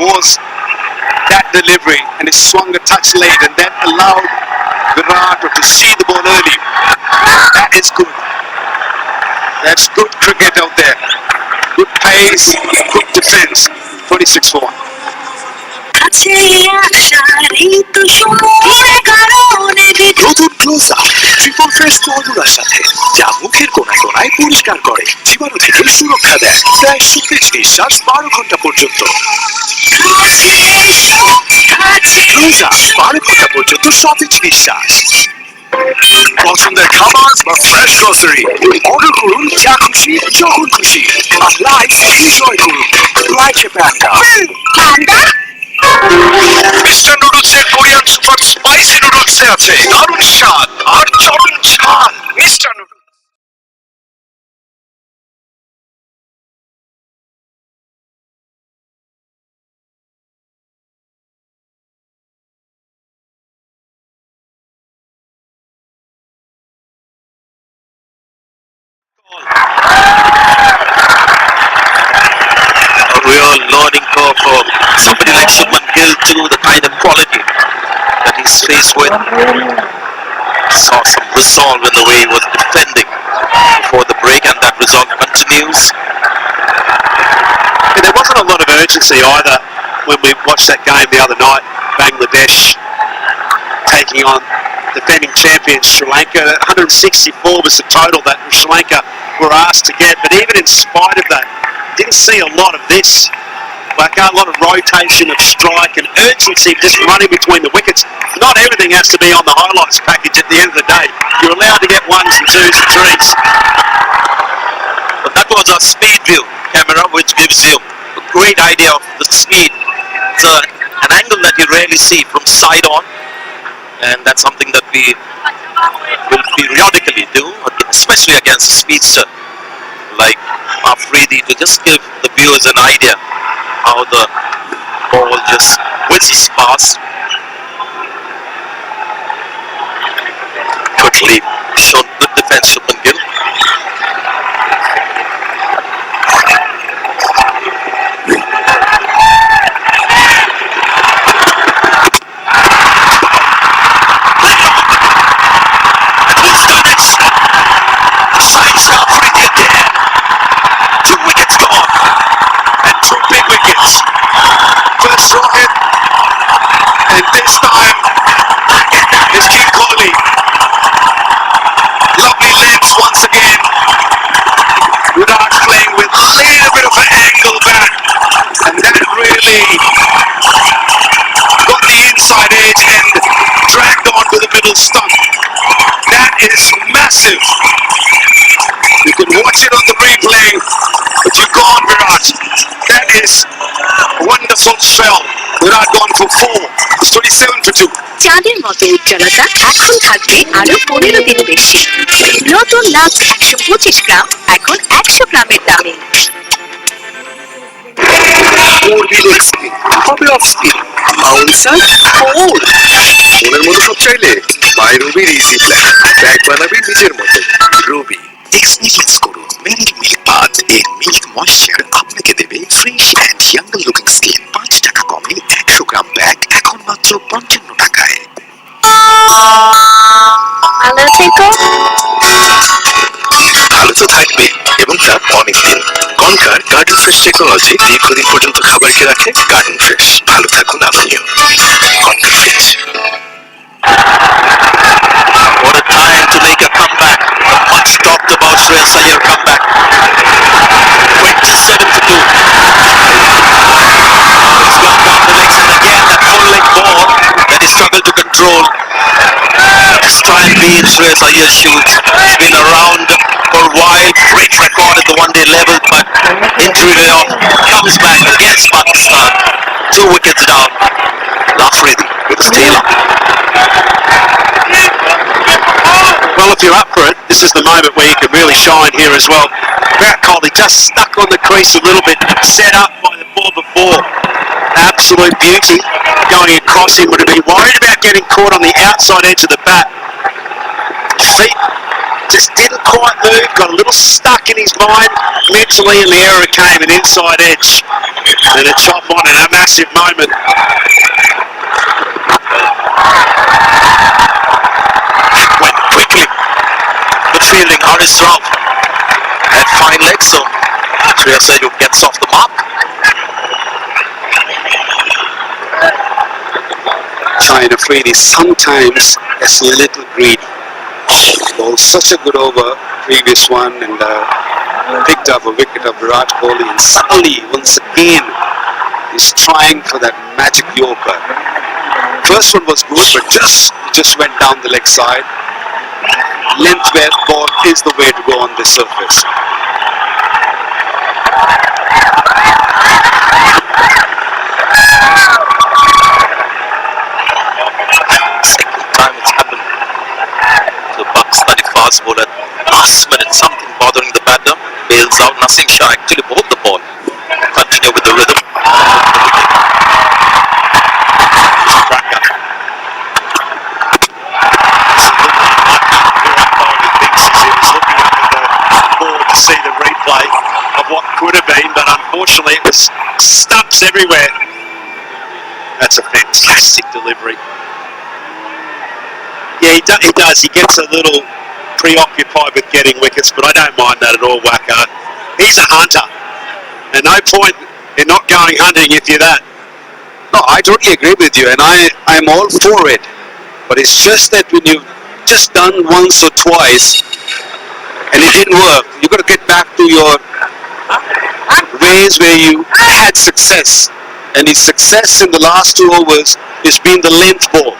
was that delivery, and he swung a touch late and then allowed Virat to see the ball early. That is good. That's good cricket out there. Good pace, good defense. 26 for 1. নতুন close up triple fresh কোয়ালুরার সাথে, যা মুখের কোনায় কোনায় পরিষ্কার করে, জীবাণু থেকে সুরক্ষা দেয়, প্রায় সতেজ নিঃশ্বাস 12 ঘন্টা পর্যন্ত। ক্লোজ আপ 12 ঘন্টা পর্যন্ত সতেজ নিঃশ্বাস। পছন্দের খাবার বা ফ্রেশ গ্রসারি অর্ডার করুন, যা খুশি যখন খুশি, আর লাইফ এনজয় করুন। লাইফে প্যান্ডা মিস্টার নুডলসের কোরিয়ান সুপার স্পাইসি নুডলসে আছে দারুণ স্বাদ আর চরম ঝাল। Mister noodles. A real learning curve for somebody like Shubman Gill too, the kind of quality that he's faced with. Saw some resolve in the way he was defending before the break, and that resolve continues. And there wasn't a lot of urgency either when we watched that game the other night. Bangladesh taking on defending champions Sri Lanka. 164 was the total that Sri Lanka were asked to get, but even in spite of that, didn't see a lot of this. Like a lot of rotation of strike and urgency just running between the wickets. Not everything has to be on the highlights package at the end of the day. You're allowed to get ones and twos and threes. But that was a speed view camera, which gives you a great idea of the speed. It's an angle that you rarely see from side on, and that's something that we will periodically do, especially against a speedster like Afridi, to just give the viewers an idea how the ball just whizzes past. Totally shown good defense, Shubman Gill. First rocket, and this time it's King Kohli. Lovely legs once again. Virat playing with a little bit of an angle back, and that really got the inside edge and dragged on with a middle stump. That is massive. You can watch it on the replay, but you're gone, Virat. That is wonderful spell. Virat gone for 4. It's 27 for 2. চাঁদের মতো উজ্জ্বলতা এখন থাকবে আরো 15 দিন বেশি। নতুন lux 125 গ্রাম এখন 100 গ্রামের দামে। হবে অফ স্পিন বাউন্সার ফোর মনের মতো সব চাইলে বাই রবির ইজি প্ল্যান। ব্যাগ বানাবি নিজের মতো। রবি এক্সপিরিয়েন্স করুন মেরিল মিল্ক বাথ এর মিল্ক ময়েশ্চার আপনাকে দেবে fresh and younger looking skin. 5 টাকা কমে 100 গ্রাম ব্যাগ এখন মাত্র 55 টাকায়। ভালো থেকো। ভালো তো থাকবে, এবং তা অনেকদিন। কনকার গার্ডেন ফ্রেশ টেকনোলজি দীর্ঘদিন পর্যন্ত খাবারকে রাখে গার্ডেন ফ্রেশ। ভালো থাকুন আপনিও। কনকার fresh. What a time to make a comeback. A much talked about Shreyas Iyer comeback. 27 for 2. He's gone down the legs, and again that full leg ball that he struggled to control. Just try and be in Shreyas Iyer's shoes. He's been around for a while, great record at the one-day level, but injury layoff, comes back against Pakistan. 2 wickets down. Afridi with his tail up. Well, if you're up for it, this is the moment where you can really shine here as well. Virat Kohli just stuck on the crease a little bit, set up by the ball before. Absolute beauty. Going across him, would have been worried about getting caught on the outside edge of the bat. Feet just didn't quite move, got a little stuck in his mind mentally, and the error came an inside edge and a chop on in a massive moment. Went quickly. Good fielding. Haris Rao had fine legs, so Shreya Sayur gets off the mark. Shaheen Afridi sometimes is a little greedy. Bowled such a good over, previous one, and picked up a wicket of Virat Kohli, and suddenly, once again, he's trying for that magic yorker. First one was good, but just went down the leg side. Length ball is the way to go on this surface. Second time it's happened to Pakistani fast bowler. Last minute, something bothering the batter. Bails out. Naseem Shah actually bowled the ball. Continue with the rhythm. Cracker. To see the replay of what could have been, but unfortunately it was stumps everywhere. That's a fantastic delivery. Yeah, he does. He gets a little preoccupied with getting wickets, but I don't mind that at all, Wacko. He's a hunter, and no point in not going hunting if you're that. No, I totally agree with you, and I'm all for it. But it's just that when you've just done once or twice, and it didn't work, you've got to get back to your ways where you had success. And his success in the last 2 overs has been the length ball.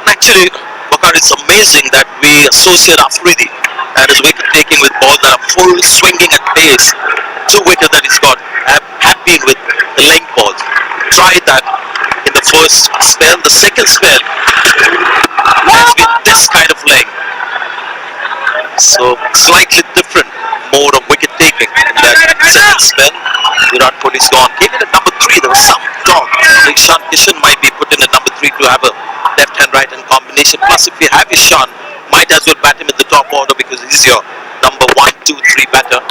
Actually, Bakar, it's amazing that we associate Afridi and his wicket taking with balls that are full swinging at pace. 2 wickets that he's got have been with the length balls. Tried that in the first spell. The second spell has been this kind of length. So slightly different mode of wicket taking. That second spell, Virat Kohli's gone. Came in at number 3. There was some talk. Ishan Kishan might be put in at number 3 to have a left hand right hand combination. Plus, if you have Ishan, might as well bat him in the top order because he's your number 1, 2, 3 batter.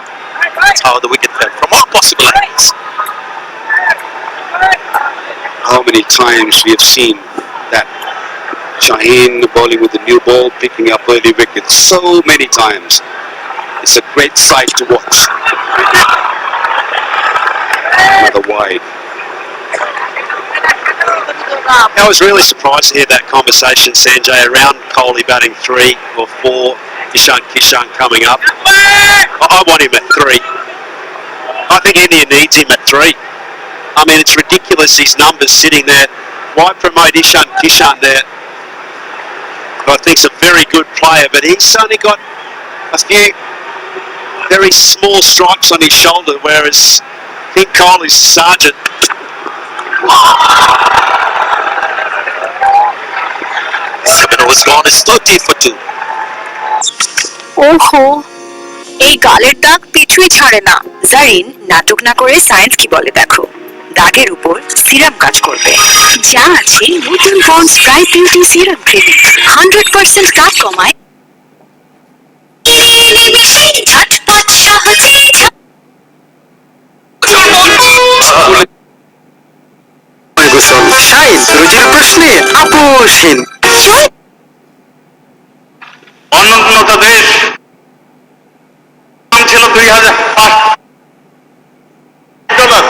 That's how the wicket fell from all possible angles. How many times we have seen that Shaheen bowling with the new ball, picking up early wickets, so many times. It's a great sight to watch. Another wide. I was really surprised to hear that conversation, Sanjay, around Kohli batting 3 or 4, Ishan Kishan coming up. I want him at 3. I think India needs him at 3. I mean, it's ridiculous, his numbers sitting there. Why promote Ishan Kishan there? I think he's a very good player, but he's only got a few very small stripes on his shoulder, whereas I think Kohli's sergeant. Was gone is 30 for 2. ওহো, এই গালের দাগ পিছুই ছাড়ে না। জারিন নাটক না করে science কি বলে দেখো। দাগের উপর সিরাম কাজ করবে। যা আছে নতুন Pond's dry beauty serum cream. 100% দাগ কমায়। ঝটপট সহজে শাহিন, রুচির প্রশ্নে আপোষহীন। অনুন্নত দেশ ছিল 2005 dollar.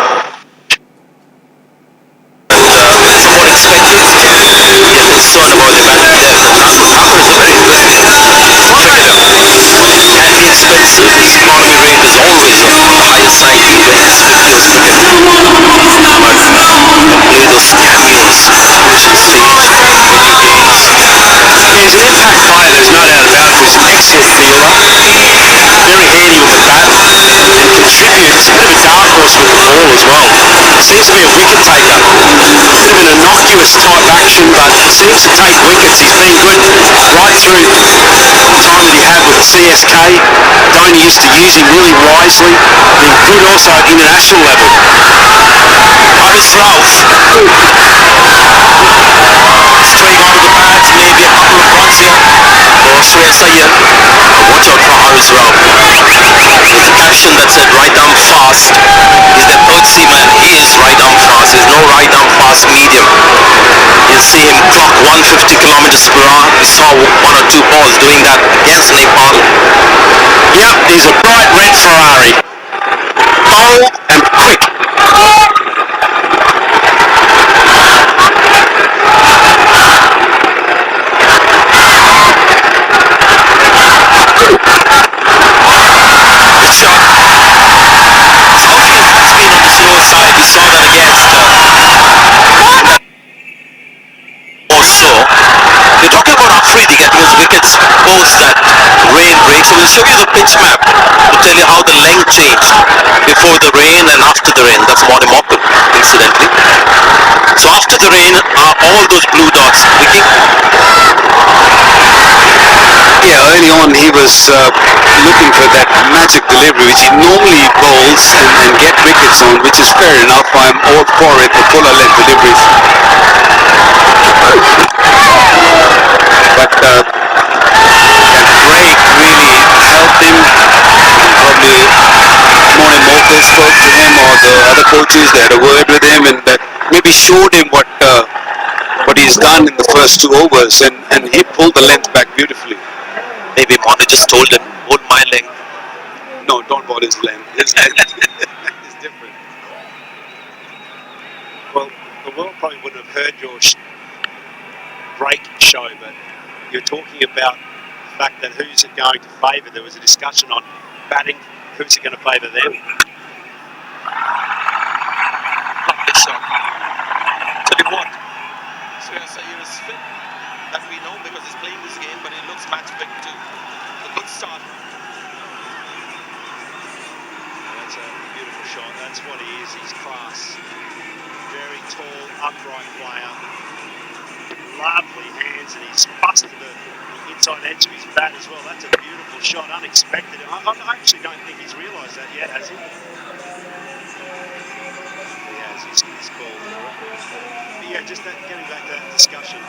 Somewhat expected. He was concerned about the batting there. Number is a very interesting cricketer. Can be expensive. His economy rate is always on the higher side when he plays cricket. But play those cameos, crucial stage, video games. He's an impact player, there's no doubt about it. He's an excellent fielder, very handy with the bat, and contributes. He's a bit of a dark horse with the ball as well. Seems to be a wicket taker. Bit of an innocuous type action, but seems to take wickets. He's been good right through the time that he had with CSK. Dhoni used to use him really wisely. Been good also at international level. Haris Rauf. 3 gone to the pads, maybe a couple of runs here for Shreya Sayur. watch out for Haris Rao. There's a caption that said right arm fast. He's the third seaman. He is right arm fast. There's no right arm fast medium. You'll see him clock 150 kilometers per hour. We saw one or two balls doing that against Nepal. Yep, he's a bright red Ferrari. Bold and quick. Good shot. His outing has been on the slow side. We saw that against also. We're talking about Afridi getting his wickets post that rain break. So we'll show you the pitch map to tell you how the length changed before the rain and after the rain. That's more Moroccan, incidentally. So after the rain are all those blue dots clicking. Yeah, early on he was looking for that magic delivery which he normally bowls and get wickets on, which is fair enough. I'm all for it, the fuller length deliveries. But that break really helped him. Probably Mone Mokel spoke to him, or the other coaches, they had a word with him, and that maybe showed him what he's done in the first 2 overs, and he pulled the length back beautifully. Maybe Mone just told him, hold my length. No, don't ball his length. His length is different. Well, the world probably wouldn't have heard your break show, but you're talking about the fact that who's it going to favour. There was a discussion on batting, who's it going to favour them. Lovely shot. Tell you what, Shreyas Iyer is fit, that we know because he's playing this game, but he looks match fit too. A good start. That's a beautiful shot. That's what he is. He's class. Very tall, upright player. Lovely hands, and he's busted the inside edge of his bat as well. That's a beautiful shot, unexpected. I actually don't think he's realised that yet, has he? He has. He's called. But yeah, just getting back to that discussion.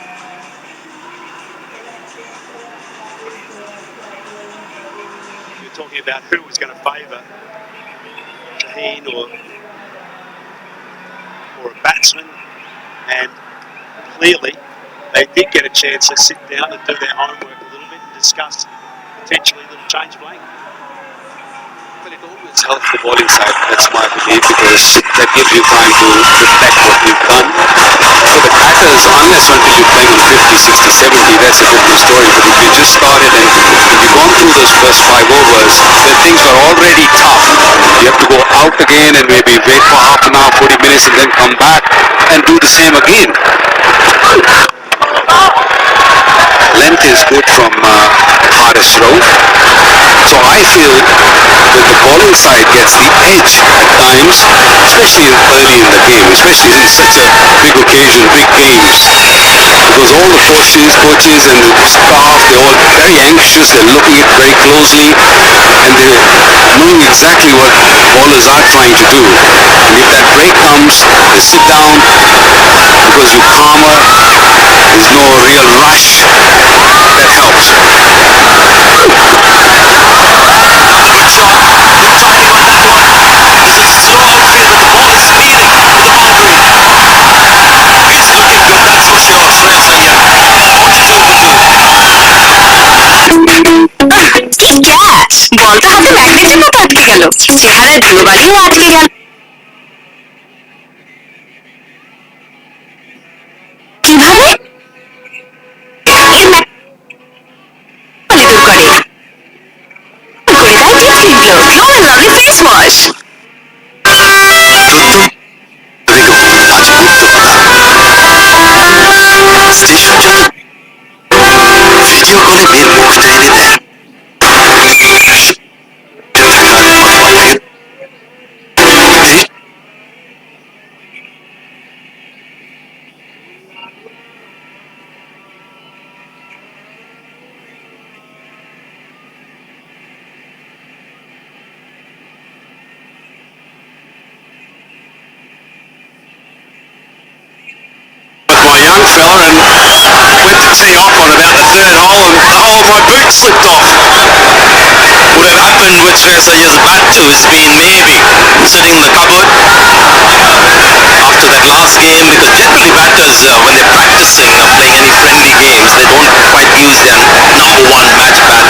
You're talking about who was going to favour Shaheen or a batsman, and clearly they did get a chance to sit down and do their homework a little bit and discuss potentially a little change of lane. But it always helps the bowling side, that's my belief, because that gives you time to reflect what you've done. For the batters, unless until you're playing on 50, 60, 70, that's a different story. But if you just started and if you've gone through those first 5 overs, then things are already tough. You have to go out again and maybe wait for half an hour, 40 minutes, and then come back and do the same again. Length is good from Haris Rao. So I feel that the bowling side gets the edge at times, especially early in the game, especially in such a big occasion, big games. Because all the coaches and the staff, they're all very anxious, they're looking at it very closely, and they're knowing exactly what bowlers are trying to do. And if that break comes, they sit down because you're calmer, there's no real rush. That helps. Good shot. Good timing on that one. It's a slow outfield, but the ball is speeding to the boundary. He's looking good, that's for sure. Shreyas Iyer. 42 to 2. কি catch! বলটা হাতে ম্যাগনেটের মতো আটকে গেল, চেহারায় ধুলোবালিও আটকে গেল। কিভাবে? দূর করে দেয় deep clean glow, glow and lovely face wash. Station যদি ভিডিও কলে মেয়ের মুখটা এনে দেয়, my young fella and went to tee off on about the 3rd hole, and the hole of my boot slipped off. would have happened with Shreyas Iyen's bat too has been maybe sitting in the cupboard after that last game, because generally batters when they're practicing playing any friendly games, they don't quite use their number one match bat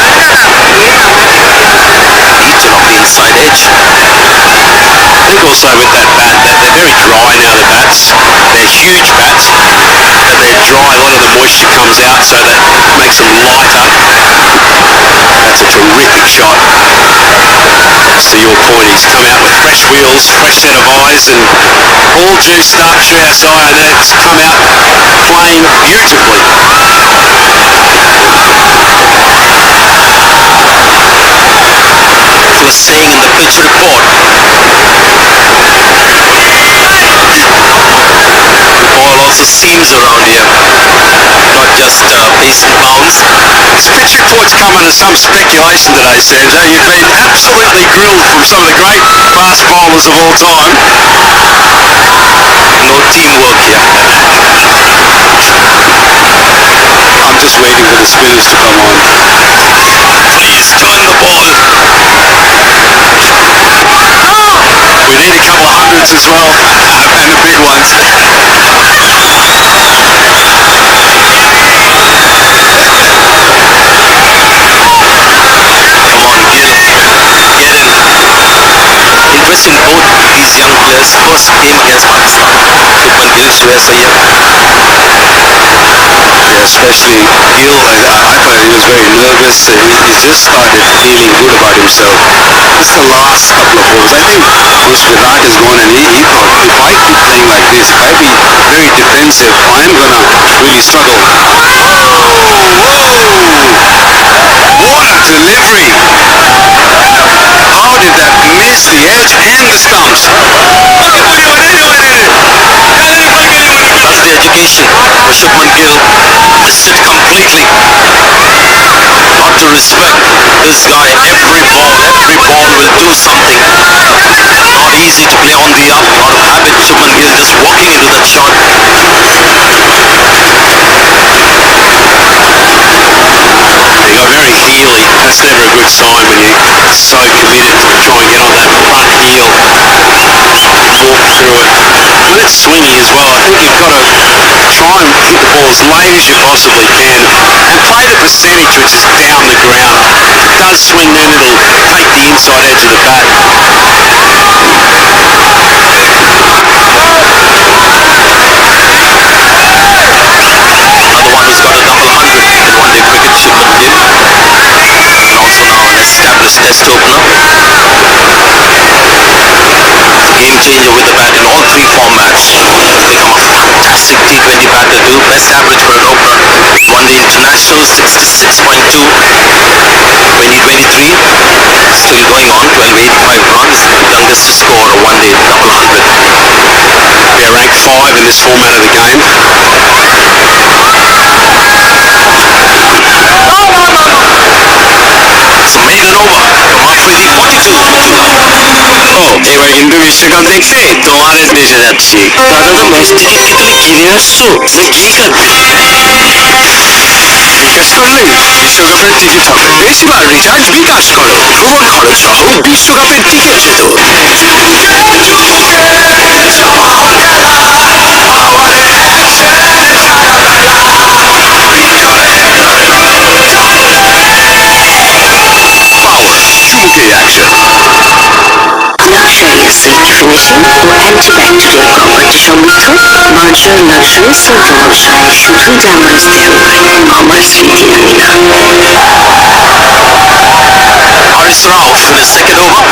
each and off the inside edge. I think also with that bat, they're very dry now, the bats. They're huge bats, but they're dry. A lot of the moisture comes out, so that makes them lighter. That's a terrific shot. To your point, he's come out with fresh wheels, fresh set of eyes, and all juiced up. Shreyas Iyer that's come out playing beautifully. He was saying in the pitch report, the ball also seams around here, not just pace and bounce. This pitch report's come under some speculation today, Sanjo. You've been absolutely grilled from some of the great fast bowlers of all time. No teamwork here. I'm just waiting for the spinners to come on. Please turn the ball. We need a couple of hundreds as well, and the big ones. Come on, Gill. Get in. Interesting, both these young players' first game against Pakistan. Shubman Gill, Shreyas Iyer. Yeah, especially Gill. I thought he was very nervous. He just started feeling good about himself. It's the last couple of balls. I think once Virat is gone, and he thought, if I keep playing like this, if I be very defensive, I'm gonna really struggle. What a delivery! How did that miss the edge and the stumps? That's the education for Shubman Gill. Missed it completely. Got to respect this guy. Every ball will do something. Not easy to play on the up. Out of habit, Shubman Gill just walking into that shot. He got very heely. That's never a good sign when you're so committed to try and get on that front heel, walk through it. When it's swinging as well, I think you've got to try and hit the ball as late as you possibly can and play the percentage which is down the ground. If it does swing, then it'll take the inside edge of the bat. Another one who's got a double hundred in one-day cricket, Shubman Gill. And also now an established test opener. Game changer with the bat in all three formats. Become a fantastic T20 batter too. Best average for an opener. One-day international 66.2. 2023. Still going on. 1285 runs. Youngest to score a one-day double hundred. They're ranked 5 in this format of the game. It's a maiden over from Afridi 42. ও এবার কিন্তু বিশ্বকাপ দেখতে তোমাদের দেশে যাচ্ছি। দাদা তো match থেকে কি তুমি কিনে আসছো নাকি বিকাশ করলে বিশ্বকাপের টিকিট হবে। বেশিবার রিচার্জ বিকাশ করো, ভ্রমণ খরচ সহ বিশ্বকাপের টিকিট জেতো। চুমুকে অ্যাকশন। Luxury silk finishing ও antibacterial property সমৃদ্ধ মার্জার লাক্সারি সিল্ক মশায় শুধুই গ্ল্যামারাস দেয়া নয়, আমার স্মৃতি রাঙিনা। Haris Rauf in his second over.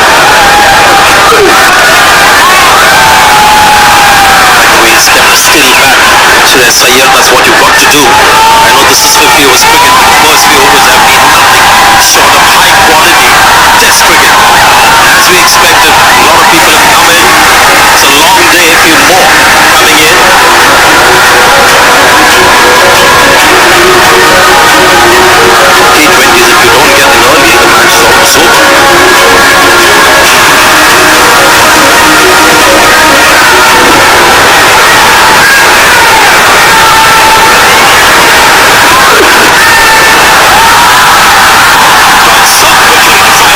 He's kept a still back. Shreyas Iyer, that's what you've got to do. I know this is 50 overs cricket. First few overs have been nothing short of high quality test cricket. As we expected, a lot of people have come in. It's a long day, a few more coming in. T20s, if you don't get in early, the match is almost over. Johnson, good 25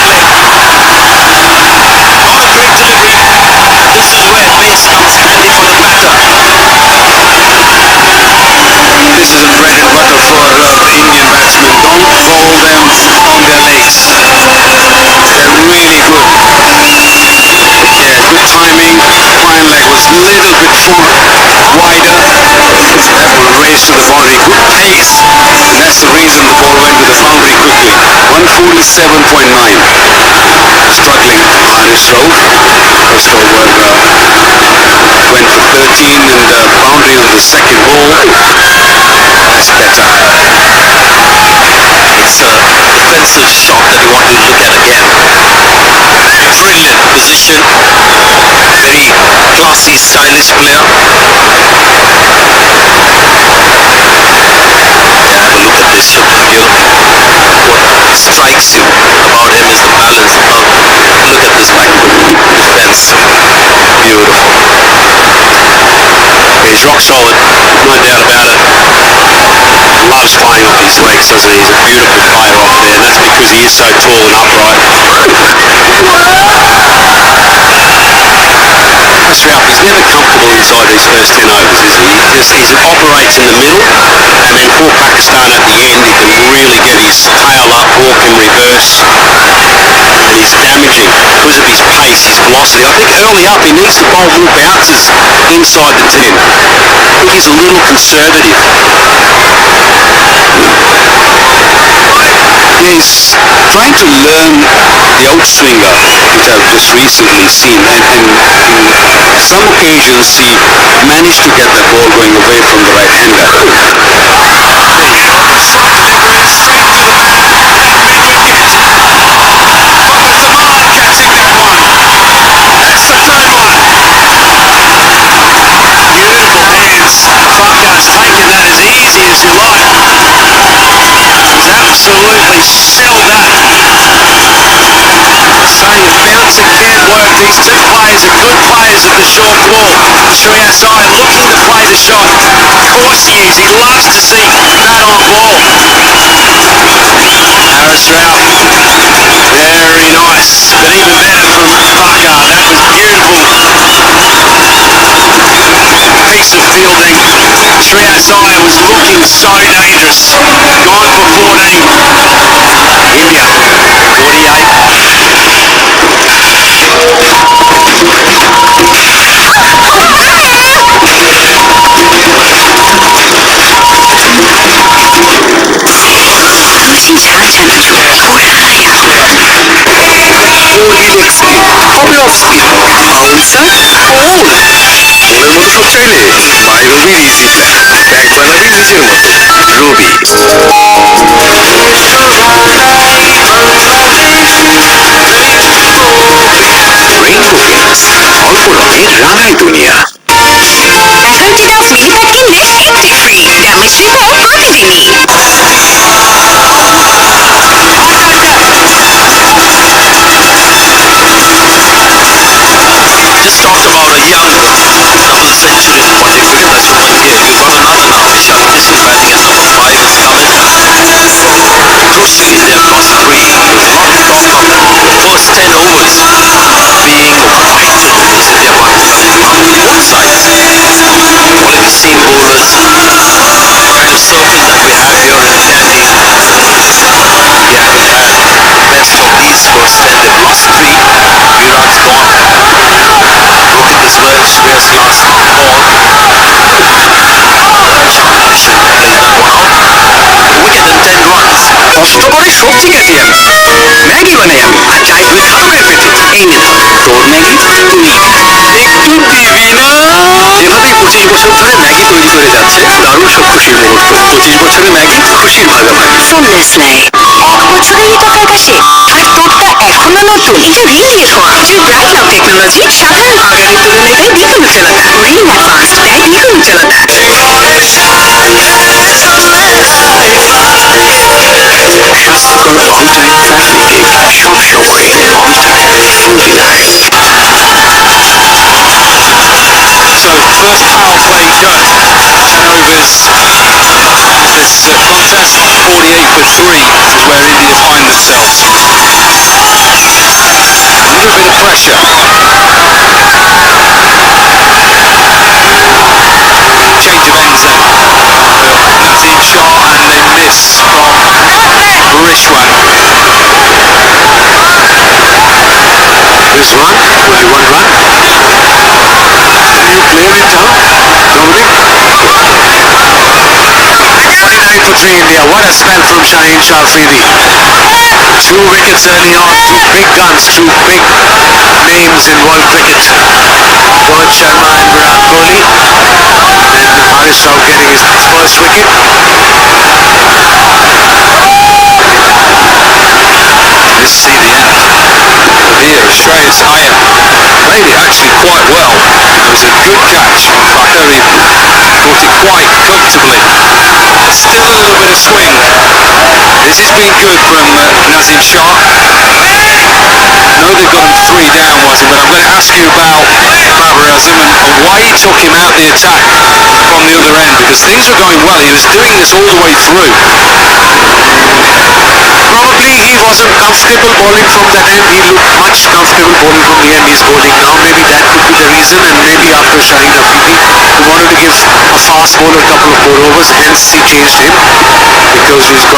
leg. That's the reason the ball went to the boundary quickly. 147.9. Struggling Irish throw. First over went for 13 and the boundary on the second ball. That's better. It's a defensive shot that he wanted to look at again. Brilliant position. Very classy, stylish player. Yeah, have a look at this, Shakil. What strikes you about him is the balance. Look at this back defense. Beautiful. He's rock solid, no doubt about it. Loves playing off his legs, doesn't he? He's a beautiful player off there, and that's because he is so tall and upright. Straup, he's never comfortable inside these first 10 overs, is he? He operates in the middle, and then for Pakistan at the end, he can really get his tail up, walk in reverse, and he's damaging because of his pace, his velocity. I think early up he needs to bowl more bounces inside the 10. I think he's a little conservative. He's trying to learn the outswinger, which I've just recently seen, and in some occasions he managed to get the ball going away from the right-hander. Absolutely settled that. Saying bouncing can't work. These two players are good players at the short ball. Shreyas Iyer looking to play the shot. Of course he is. He loves to see that on ball. Harris Ralph. Very nice. But even better from Parker. That was beautiful. Piece of fielding. Shreyas Iyer was looking so dangerous. Gone for 14. India, 48. খুশি ঝাঁঝানো ঘোরায়া Obviously, bouncer, ball. মনের মতো সব চাইলে মাই রবির easy plan. Bag বানাবি নিজের মতো। রবি। Rainbow games, অল্প রঙে রাঙায় দুনিয়া। 11টি ডাব মিনি প্যাক কিনলে একটি ফ্রি ড্যামেজ রিপোর্ট প্রতিদিনই Just talked about a young double century bowling wicket that's going here. We've got another now. Ishan Kish is batting at number 5 is coming. Crucially, they've got 3. There's a lot of talk of the first 10 overs being vital overs in their Pakistan on both sides. All of the seam bowlers, the kind of circle that we have here in Delhi. Yeah, they've had the best of these first 10. They've lost 3. Virat's gone. Rohit as well. Shreyas last ball. Wicket and 10 runs. কষ্ট করে সবজি কাটি আমি, Maggi বানাই আমি, আর চাই তুই খারাপের পেটে। এই নে তোর ম্যাগি তুই একটু দিবি না। এভাবেই 25 বছর ধরে ম্যাগি তৈরি করে যাচ্ছে দারুণ সব খুশির মুহূর্ত। 25 বছরের ম্যাগি, খুশির ভাগাভাগি। ফ্রম নেসলে 1 বছরেরই তো কাজ আসে আর তোরটা এখনো নতুন। এটা real earphone with bright love technology. সাধারণ পাউডারের তুলনায় দেয় দ্বিগুণ উজ্জ্বলতা। রিং অ্যাডভান্সড দেয় দ্বিগুণ উজ্জ্বলতা। স্বাস্থ্যকর অন টাইম ফ্যামিলি কেক সবসময় on time fully night. So first power play go. 10 overs. This contest 48 for 3 is where India find themselves. A little bit of pressure. Change of ends then. Nazim Shah and they miss from Rishwan. This run will be 1 run. Can you clear it down, Dominic? 29 for country India. What a spell from Shaheen Shah Afridi. 2 wickets early on, 2 big guns, 2 big names in world cricket. Rohit Sharma and Virat Kohli. And Harish Rauf getting his first wicket. Let's see the end. Here, Shreyas Iyer played it actually quite well. It was a good catch. Thacker, he caught it quite comfortably. Still a little bit of swing. This has been good from Nazim Shah. I know they've got him 3 down, Wasim, but I'm going to ask you about Babar Azam and why he took him out the attack from the other end, because things were going well. He was doing this all the way through. Probably he wasn't comfortable bowling from that end. He looked much comfortable bowling from the end he's bowling now. Maybe that could be the reason, and maybe after Shaheen Afridi, he wanted to give a fast bowler a couple of more overs, hence he changed him, because he's got